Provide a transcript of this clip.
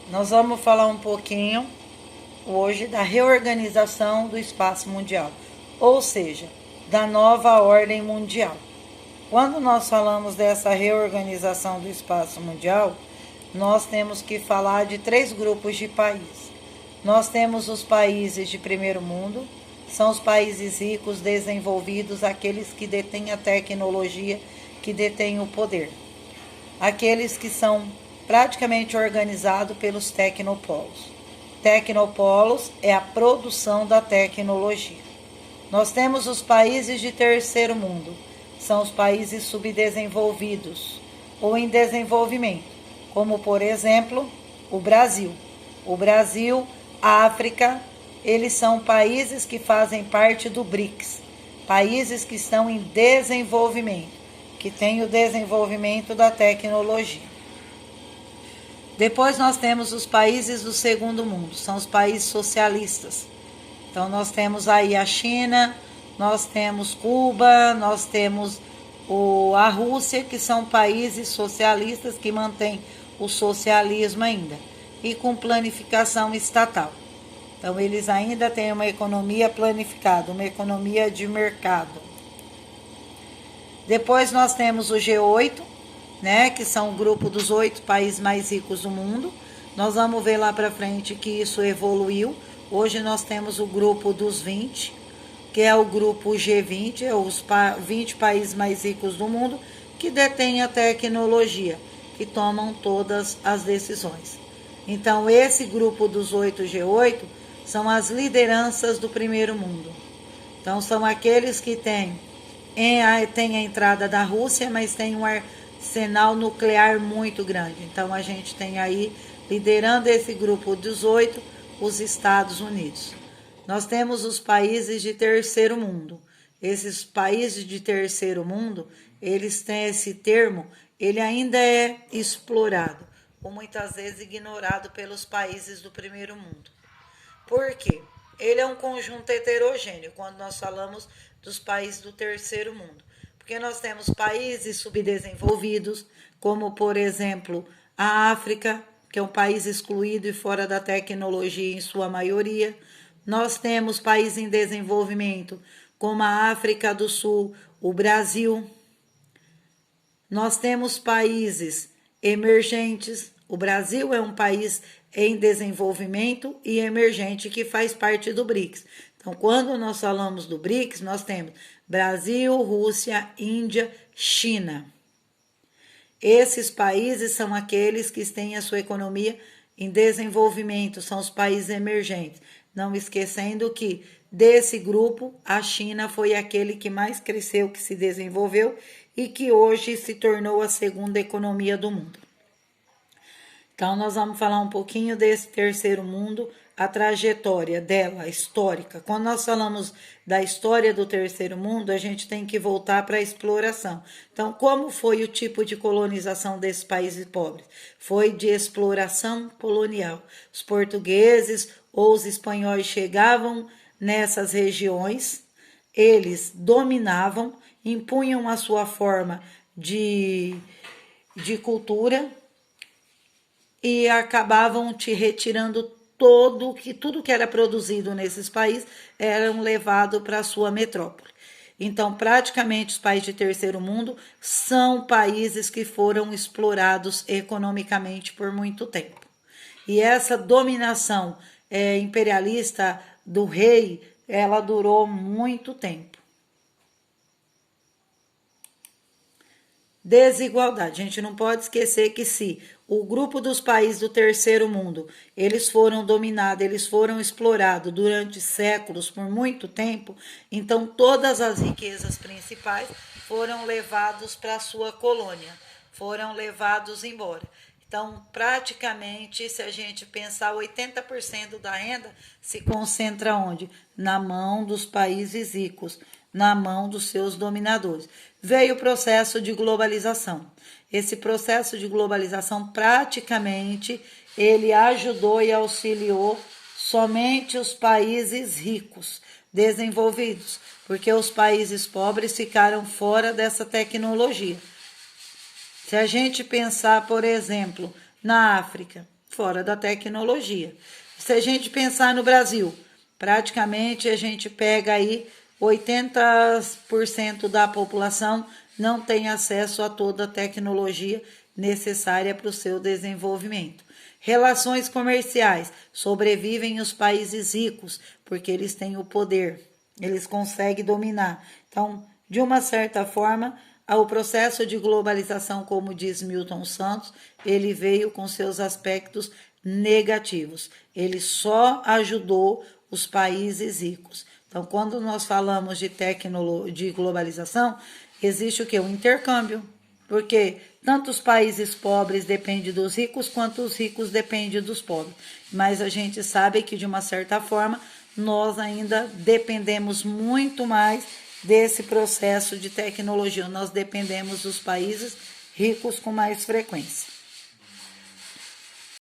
Nós vamos falar um pouquinho hoje da reorganização do espaço mundial, ou seja, da nova ordem mundial. Quando nós falamos dessa reorganização do espaço mundial, nós temos que falar de três grupos de países. Nós temos os países de primeiro mundo, são os países ricos, desenvolvidos, aqueles que detêm a tecnologia, que detêm o poder. Aqueles que são praticamente organizados pelos tecnopolos. Tecnopolos é a produção da tecnologia. Nós temos os países de terceiro mundo, são os países subdesenvolvidos ou em desenvolvimento, como por exemplo o Brasil. O Brasil, a África, eles são países que fazem parte do BRICS, países que estão em desenvolvimento, que têm o desenvolvimento da tecnologia. Depois nós temos os países do segundo mundo, são os países socialistas. Então nós temos aí a China, nós temos Cuba, nós temos a Rússia, que são países socialistas que mantêm o socialismo ainda, e com planificação estatal. Então eles ainda têm uma economia planificada, uma economia de mercado. Depois nós temos o G8, né, que são o grupo dos 8 países mais ricos do mundo. Nós vamos ver lá para frente que isso evoluiu. Hoje nós temos o grupo dos 20, que é o grupo G20, é os 20 países mais ricos do mundo, que detêm a tecnologia, que tomam todas as decisões. Então, esse grupo dos 8 G8 são as lideranças do primeiro mundo. Então, são aqueles que têm a entrada da Rússia, mas tem um arsenal nuclear muito grande. Então, a gente tem aí, liderando esse grupo dos 8, os Estados Unidos. Nós temos os países de terceiro mundo. Esses países de terceiro mundo, eles têm esse termo, ele ainda é explorado, ou muitas vezes ignorado pelos países do primeiro mundo. Por quê? Ele é um conjunto heterogêneo quando nós falamos dos países do terceiro mundo. Porque nós temos países subdesenvolvidos, como por exemplo a África, que é um país excluído e fora da tecnologia em sua maioria. Nós temos países em desenvolvimento, como a África do Sul, o Brasil. Nós temos países emergentes. O Brasil é um país em desenvolvimento e emergente que faz parte do BRICS. Então, quando nós falamos do BRICS, nós temos Brasil, Rússia, Índia, China. Esses países são aqueles que têm a sua economia em desenvolvimento, são os países emergentes. Não esquecendo que desse grupo, a China foi aquele que mais cresceu, que se desenvolveu e que hoje se tornou a segunda economia do mundo. Então, nós vamos falar um pouquinho desse terceiro mundo, a trajetória dela, histórica. Quando nós falamos da história do terceiro mundo, a gente tem que voltar para a exploração. Então, como foi o tipo de colonização desses países pobres? Foi de exploração colonial. Os portugueses ou os espanhóis chegavam nessas regiões, eles dominavam, impunham a sua forma de cultura, e acabavam te retirando tudo que era produzido nesses países eram levado para a sua metrópole. Então, praticamente os países de terceiro mundo são países que foram explorados economicamente por muito tempo. E essa dominação imperialista do rei, ela durou muito tempo. Desigualdade. A gente não pode esquecer que se o grupo dos países do terceiro mundo, eles foram dominados, eles foram explorados durante séculos, por muito tempo, então todas as riquezas principais foram levados para a sua colônia, foram levados embora. Então, praticamente, se a gente pensar, 80% da renda se concentra onde? Na mão dos países ricos, na mão dos seus dominadores. Veio o processo de globalização. Esse processo de globalização, praticamente, ele ajudou e auxiliou somente os países ricos, desenvolvidos, porque os países pobres ficaram fora dessa tecnologia. Se a gente pensar, por exemplo, na África, fora da tecnologia. Se a gente pensar no Brasil, praticamente a gente pega aí 80% da população não tem acesso a toda a tecnologia necessária para o seu desenvolvimento. Relações comerciais, sobrevivem os países ricos, porque eles têm o poder, eles conseguem dominar. Então, de uma certa forma, o processo de globalização, como diz Milton Santos, ele veio com seus aspectos negativos. Ele só ajudou os países ricos. Então, quando nós falamos de globalização, existe o quê? O intercâmbio. Porque tanto os países pobres dependem dos ricos, quanto os ricos dependem dos pobres. Mas a gente sabe que, de uma certa forma, nós ainda dependemos muito mais desse processo de tecnologia. Nós dependemos dos países ricos com mais frequência.